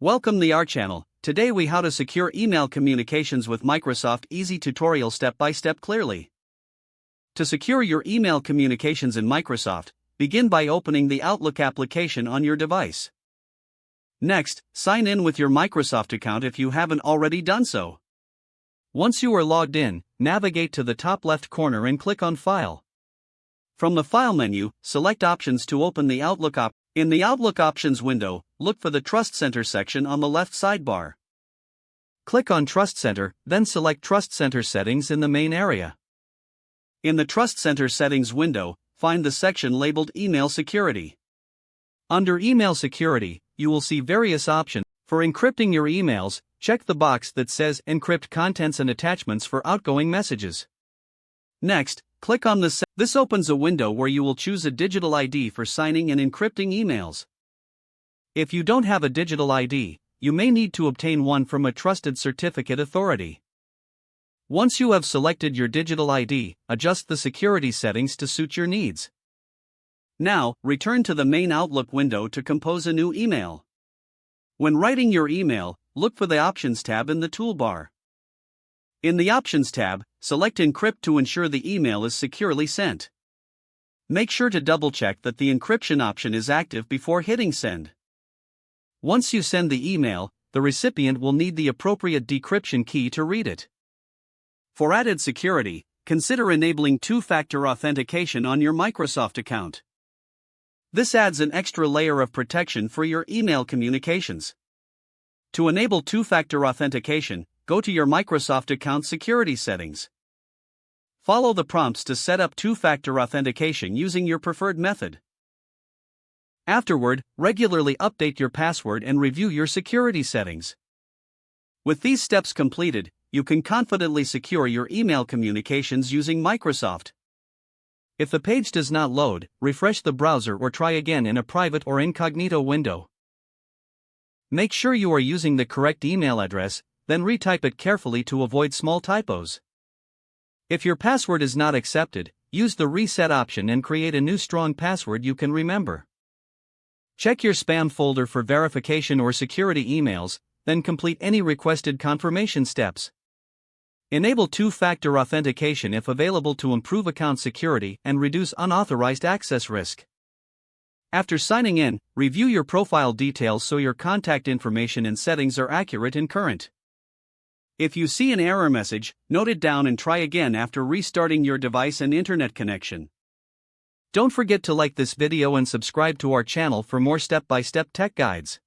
Welcome to our channel. Today we how to secure email communications with Microsoft easy tutorial step by step clearly. To secure your email communications in Microsoft, begin by opening the Outlook application on your device. Next, sign in with your Microsoft account if you haven't already done so. Once you are logged in, navigate to the top left corner and click on File. From the File menu, select Options to open the Outlook app. In the Outlook Options window, look for the Trust Center section on the left sidebar. Click on Trust Center, then select Trust Center Settings in the main area. In the Trust Center Settings window, find the section labeled Email Security. Under Email Security, you will see various options. For encrypting your emails, check the box that says Encrypt Contents and Attachments for outgoing messages. Next, click on this opens a window where you will choose a digital ID for signing and encrypting emails. If you don't have a digital ID, you may need to obtain one from a trusted certificate authority. Once you have selected your digital ID, adjust the security settings to suit your needs. Now, return to the main Outlook window to compose a new email. When writing your email, look for the Options tab in the toolbar. In the Options tab, select Encrypt to ensure the email is securely sent. Make sure to double-check that the encryption option is active before hitting Send. Once you send the email, the recipient will need the appropriate decryption key to read it. For added security, consider enabling two-factor authentication on your Microsoft account. This adds an extra layer of protection for your email communications. To enable two-factor authentication, go to your Microsoft account security settings. Follow the prompts to set up two-factor authentication using your preferred method. Afterward, regularly update your password and review your security settings. With these steps completed, you can confidently secure your email communications using Microsoft. If the page does not load, refresh the browser or try again in a private or incognito window. Make sure you are using the correct email address, then retype it carefully to avoid small typos. If your password is not accepted, use the reset option and create a new strong password you can remember. Check your spam folder for verification or security emails, then complete any requested confirmation steps. Enable two-factor authentication if available to improve account security and reduce unauthorized access risk. After signing in, review your profile details so your contact information and settings are accurate and current. If you see an error message, note it down and try again after restarting your device and internet connection. Don't forget to like this video and subscribe to our channel for more step-by-step tech guides.